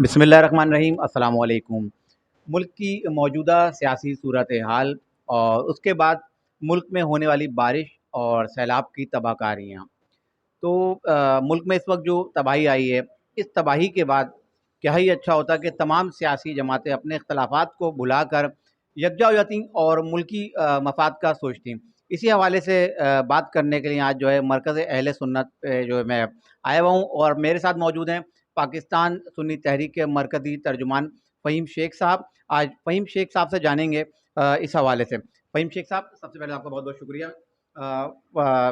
बिस्मिल्लाहिर्रहमानिर्रहीम। अस्सलाम वालेकुम। मुल्क की मौजूदा सियासी सूरत हाल और उसके बाद मुल्क में होने वाली बारिश और सैलाब की तबाहकारियाँ। तो मुल्क में इस वक्त जो तबाही आई है, इस तबाही के बाद क्या ही अच्छा होता कि तमाम सियासी जमातें अपने इख्तलाफात को भुलाकर यकजा हो जाती और मुल्की मफाद का सोचती। इसी हवाले से बात करने के लिए आज जो है मरकज़ अहले सुन्नत पे जो है मैं आया हुआ हूँ और मेरे साथ मौजूद हैं पाकिस्तान सुन्नी तहरीक के मरकज़ी तर्जुमान फ़हीम शेख साहब। आज फ़हीम शेख साहब से जानेंगे इस हवाले से। फ़हीम शेख साहब, सबसे पहले आपका बहुत बहुत शुक्रिया।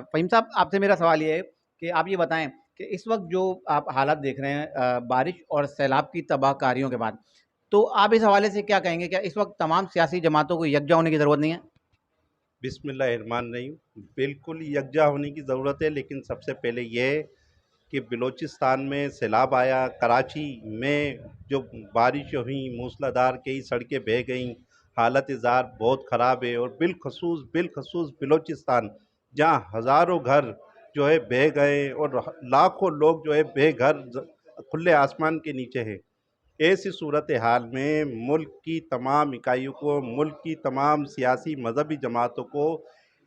फ़हीम साहब, आपसे मेरा सवाल ये है कि आप ये बताएं कि इस वक्त जो आप हालात देख रहे हैं बारिश और सैलाब की तबाहकारियों के बाद, तो आप इस हवाले से क्या कहेंगे? क्या इस वक्त तमाम सियासी जमातों को यकजा होने की ज़रूरत नहीं है? बिस्मिल्लाहिर्रहमानिर्रहीम। बिल्कुल यकजा होने की ज़रूरत है, लेकिन सबसे पहले ये है कि बलूचिस्तान में सैलाब आया, कराची में जो बारिश हुई मूसलाधार, कई सड़कें बह गईं, हालत ज़ार बहुत ख़राब है। और बिलखसूस बलूचिस्तान, जहाँ हज़ारों घर जो है बह गए और लाखों लोग जो है बेघर खुले आसमान के नीचे हैं। ऐसी सूरत हाल में मुल्क की तमाम इकाइयों को, मुल्क की तमाम सियासी मजहबी जमातों को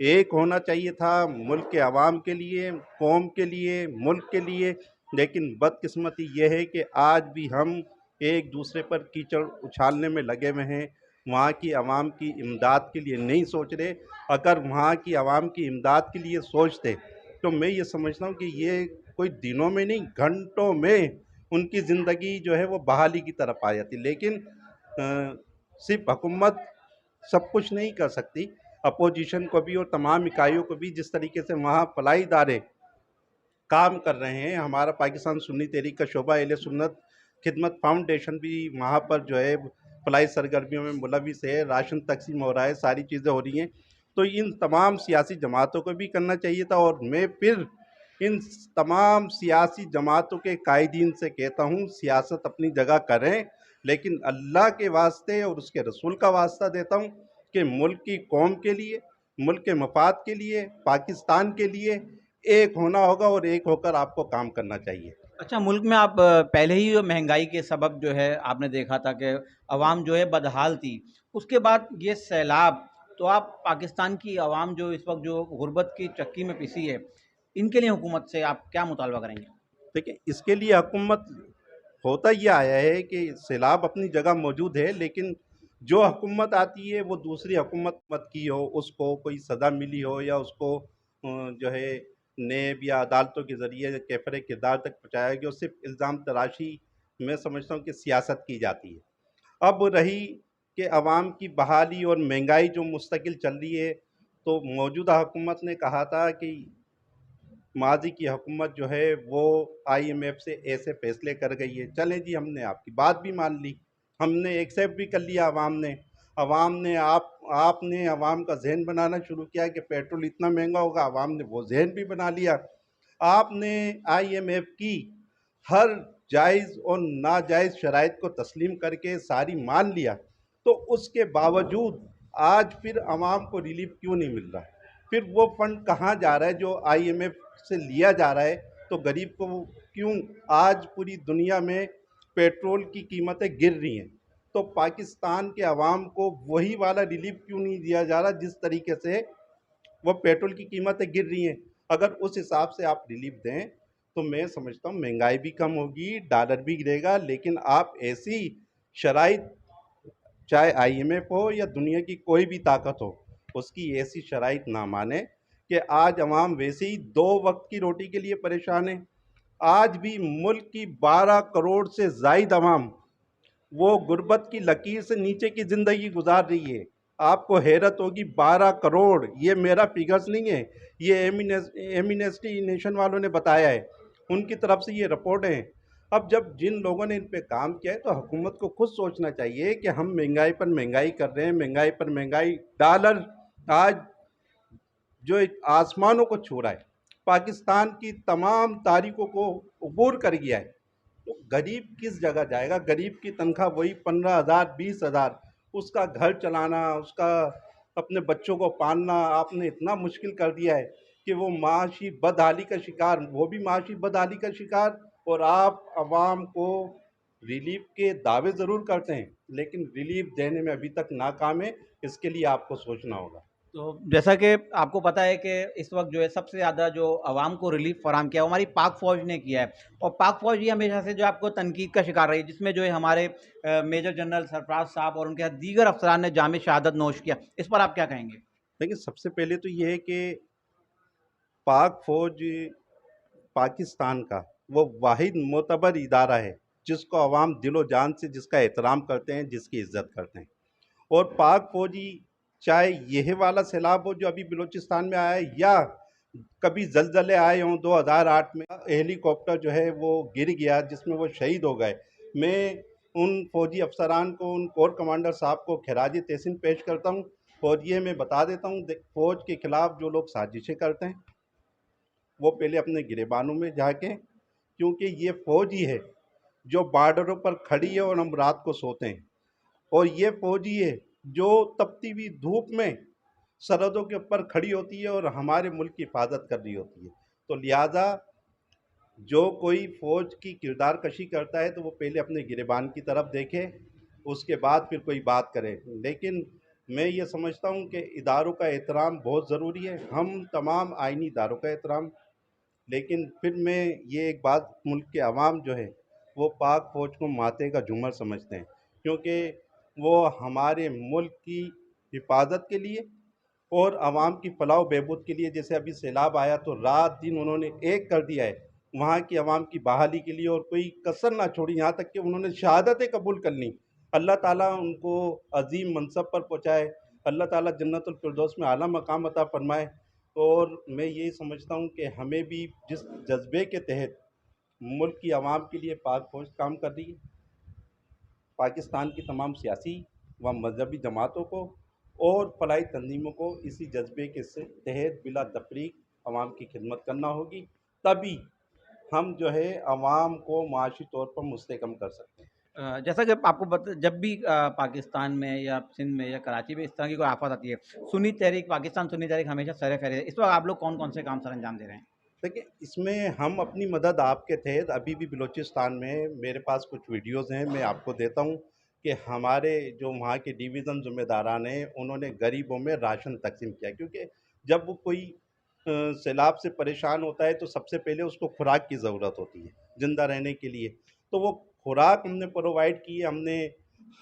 एक होना चाहिए था, मुल्क के अवाम के लिए, कौम के लिए, मुल्क के लिए। लेकिन बदकिस्मती यह है कि आज भी हम एक दूसरे पर कीचड़ उछालने में लगे हुए हैं, वहाँ की आवाम की इमदाद के लिए नहीं सोच रहे। अगर वहाँ की आवाम की इमदाद के लिए सोचते तो मैं ये समझता हूँ कि ये कोई दिनों में नहीं, घंटों में उनकी ज़िंदगी जो है वो बहाली की तरफ आ जाती। लेकिन सिर्फ हुकूमत सब कुछ नहीं कर सकती, अपोजिशन को भी और तमाम इकाइयों को भी जिस तरीके से वहाँ फलाही इदारे काम कर रहे हैं। हमारा पाकिस्तान सुन्नी तहरीक का शोबा अहले सुन्नत खिदमत फाउंडेशन भी वहाँ पर जो है फलाही सरगर्मियों में मुलविस है, राशन तकसीम हो रहा है, सारी चीज़ें हो रही हैं। तो इन तमाम सियासी जमातों को भी करना चाहिए था। और मैं फिर इन तमाम सियासी जमातों के कायदीन से कहता हूँ, सियासत अपनी जगह करें, लेकिन अल्लाह के वास्ते और उसके रसूल का वास्ता देता हूँ कि मुल्क की कौम के लिए, मुल्क के मफाद के लिए, पाकिस्तान के लिए एक होना होगा और एक होकर आपको काम करना चाहिए। अच्छा, मुल्क में आप पहले ही महंगाई के सबब जो है आपने देखा था कि अवाम जो है बदहाल थी। उसके बाद ये सैलाब, तो आप पाकिस्तान की अवाम जो इस वक्त जो गुर्बत की चक्की में पिसी है, इनके लिए हुकूमत से आप क्या मुतालबा करेंगे? देखिए, इसके लिए हुकूमत, होता ये आया है कि सैलाब अपनी जगह मौजूद है, लेकिन जो हुकूमत आती है वो दूसरी हुकूमत मत की हो, उसको कोई सज़ा मिली हो या उसको जो है नेब या अदालतों के ज़रिए कैफ़रे किरदार तक पहुँचाया गया, सिर्फ इल्ज़ाम तराशी मैं समझता हूँ कि सियासत की जाती है। अब रही कि अवाम की बहाली और महंगाई जो मुस्तकिल चल रही है, तो मौजूदा हुकूमत ने कहा था कि माजी की हुकूमत जो है वो IMF से ऐसे फैसले कर गई है। चलें जी, हमने आपकी बात भी मान ली, हमने एक्सेप्ट भी कर लिया। अवाम ने आपने अवाम का जहन बनाना शुरू किया कि पेट्रोल इतना महंगा होगा, अवाम ने वो जहन भी बना लिया। आपने IMF की हर जायज़ और नाजायज़ शराइत को तस्लीम करके सारी मान लिया, तो उसके बावजूद आज फिर अवाम को रिलीफ क्यों नहीं मिल रहा है? फिर वो फंड कहाँ जा रहा है जो IMF से लिया जा रहा है? तो गरीब को वो क्यों, आज पूरी दुनिया में पेट्रोल की कीमतें गिर रही हैं, तो पाकिस्तान के अवाम को वही वाला रिलीफ क्यों नहीं दिया जा रहा जिस तरीके से वो पेट्रोल की कीमतें गिर रही हैं? अगर उस हिसाब से आप रिलीफ दें तो मैं समझता हूँ महंगाई भी कम होगी, डॉलर भी गिरेगा। लेकिन आप ऐसी शराइत, चाहे IMF हो या दुनिया की कोई भी ताकत हो, उसकी ऐसी शराइत ना माने कि आज अवाम वैसे ही 2 वक्त की रोटी के लिए परेशान है। आज भी मुल्क की 12 करोड़ से ज़ायद अवाम वो गुर्बत की लकीर से नीचे की ज़िंदगी गुजार रही है। आपको हैरत होगी, 12 करोड़, ये मेरा फिगर्स नहीं है, ये एमिनेस्टी नेशन वालों ने बताया है, उनकी तरफ से ये रिपोर्ट है। अब जब जिन लोगों ने इन पे काम किया है, तो हुकूमत को खुद सोचना चाहिए कि हम महंगाई पर महंगाई कर रहे हैं, महंगाई पर महंगाई। डॉलर आज जो एक आसमानों को छू रहा है, पाकिस्तान की तमाम तारीखों को अबूर कर गया है, तो गरीब किस जगह जाएगा? गरीब की तनख्वाह वही 15,000 20,000, उसका घर चलाना, उसका अपने बच्चों को पालना आपने इतना मुश्किल कर दिया है कि वो माशी बदहाली का शिकार, वो भी माशी बदहाली का शिकार, और आप आवाम को ریلیف کے دعوے ضرور کرتے ہیں لیکن ریلیف دینے میں ابھی تک ناکام ہے. اس کے لیے آپ کو سوچنا ہوگا. تو جیسا کہ آپ کو پتہ ہے کہ اس وقت جو ہے سب سے زیادہ جو عوام کو ریلیف فراہم کیا وہ ہماری پاک فوج نے کیا ہے، اور پاک فوج ہی ہمیشہ سے جو آپ کو تنقید کا شکار رہی ہے، جس میں جو ہے ہمارے میجر جنرل سرفراز صاحب اور ان کے دیگر افسران نے جامع شہادت نوش کیا. اس پر آپ کیا کہیں گے؟ لیکن سب سے پہلے تو یہ ہے کہ پاک فوج پاکستان کا وہ واحد معتبر ادارہ ہے جس کو عوام دل و جان سے جس کا احترام کرتے ہیں، جس کی عزت کرتے ہیں. اور پاک فوجی چاہے یہ والا سیلاب ہو جو ابھی بلوچستان میں آیا ہے یا کبھی زلزلے آئے ہوں 2008 میں ہیلی کاپٹر جو ہے وہ گر گیا جس میں وہ شہید ہو گئے، میں ان فوجی افسران کو، ان کور کمانڈر صاحب کو خراج تحسین پیش کرتا ہوں. اور یہ میں بتا دیتا ہوں فوج کے خلاف جو لوگ سازشیں کرتے ہیں وہ پہلے اپنے گریبانوں میں جھانکیں، کیونکہ یہ فوج ہی ہے جو بارڈروں پر کھڑی ہے اور ہم رات کو سوتے ہیں. اور یہ فوج ہی ہے جو تپتی ہوئی دھوپ میں سرحدوں کے اوپر کھڑی ہوتی ہے اور ہمارے ملک کی حفاظت کر رہی ہوتی ہے. تو لہٰذا جو کوئی فوج کی کردار کشی کرتا ہے تو وہ پہلے اپنے گریبان کی طرف دیکھے، اس کے بعد پھر کوئی بات کرے. لیکن میں یہ سمجھتا ہوں کہ اداروں کا احترام بہت ضروری ہے، ہم تمام آئینی اداروں کا احترام. لیکن پھر میں یہ ایک بات، ملک کے عوام جو ہے وہ پاک فوج کو ماتے کا جھومر سمجھتے ہیں، کیونکہ وہ ہمارے ملک کی حفاظت کے لیے اور عوام کی فلاح و بہبود کے لیے، جیسے ابھی سیلاب آیا تو رات دن انہوں نے ایک کر دیا ہے وہاں کی عوام کی بحالی کے لیے، اور کوئی کسر نہ چھوڑی، یہاں تک کہ انہوں نے شہادتیں قبول کر لیں. اللہ تعالیٰ ان کو عظیم منصب پر پہنچائے، اللہ تعالیٰ جنت الفردوس میں اعلیٰ مقام عطا فرمائے. اور میں یہی سمجھتا ہوں کہ ہمیں بھی جس جذبے کے تحت ملک کی عوام کے لیے پاک فوج کام کر رہی ہے، پاکستان کی تمام سیاسی و مذہبی جماعتوں کو اور فلاحی تنظیموں کو اسی جذبے کے تحت بلا تفریق عوام کی خدمت کرنا ہوگی. تبھی ہم جو ہے عوام کو معاشی طور پر مستحکم کر سکتے ہیں. جیسا کہ آپ کو جب بھی پاکستان میں یا سندھ میں یا کراچی میں اس طرح کی کوئی آفت آتی ہے، سنی تحریک پاکستان سنی تحریک ہمیشہ سر فہرست ہے. اس وقت آپ لوگ کون کون سے کام سر انجام دے رہے ہیں؟ دیکھیں، اس میں ہم اپنی مدد آپ کے تحت ابھی بھی بلوچستان میں میرے پاس کچھ ویڈیوز ہیں، میں آپ کو دیتا ہوں کہ ہمارے جو وہاں کے ڈویژن ذمہ داران ہیں انہوں نے غریبوں میں راشن تقسیم کیا. کیونکہ جب وہ کوئی سیلاب سے پریشان ہوتا ہے تو سب سے پہلے اس کو خوراک کی ضرورت ہوتی ہے زندہ رہنے کے لیے. تو وہ خوراک ہم نے پرووائڈ کی ہے، ہم نے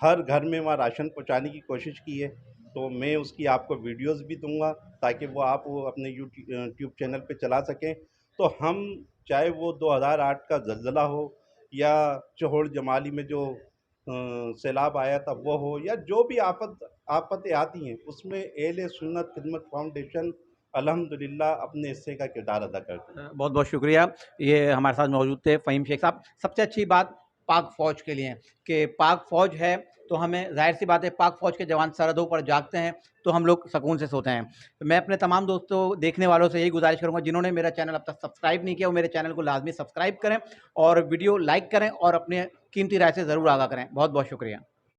ہر گھر میں وہاں راشن پہنچانے کی کوشش کی ہے. تو میں اس کی آپ کو ویڈیوز بھی دوں گا تاکہ وہ آپ اپنے یوٹیوب چینل پہ چلا سکیں. تو ہم چاہے وہ 2008 کا زلزلہ ہو یا چہوڑ جمالی میں جو سیلاب آیا تھا وہ ہو، یا جو بھی آفتیں آتی ہیں، اس میں اہل سنت خدمت فاؤنڈیشن الحمدللہ اپنے حصے کا کردار ادا کرتی ہے. بہت بہت شکریہ. یہ ہمارے ساتھ موجود تھے فہیم شیخ صاحب. سب سے اچھی بات پاک فوج کے لیے ہے کہ پاک فوج ہے تو ہمیں ظاہر سی بات ہے پاک فوج کے جوان سرحدوں پر جاگتے ہیں تو ہم لوگ سکون سے سوتے ہیں. میں اپنے تمام دوستوں دیکھنے والوں سے یہی گزارش کروں گا جنہوں نے میرا چینل اب تک سبسکرائب نہیں کیا وہ میرے چینل کو لازمی سبسکرائب کریں اور ویڈیو لائک کریں اور اپنے قیمتی رائے سے ضرور آگاہ کریں. بہت بہت شکریہ.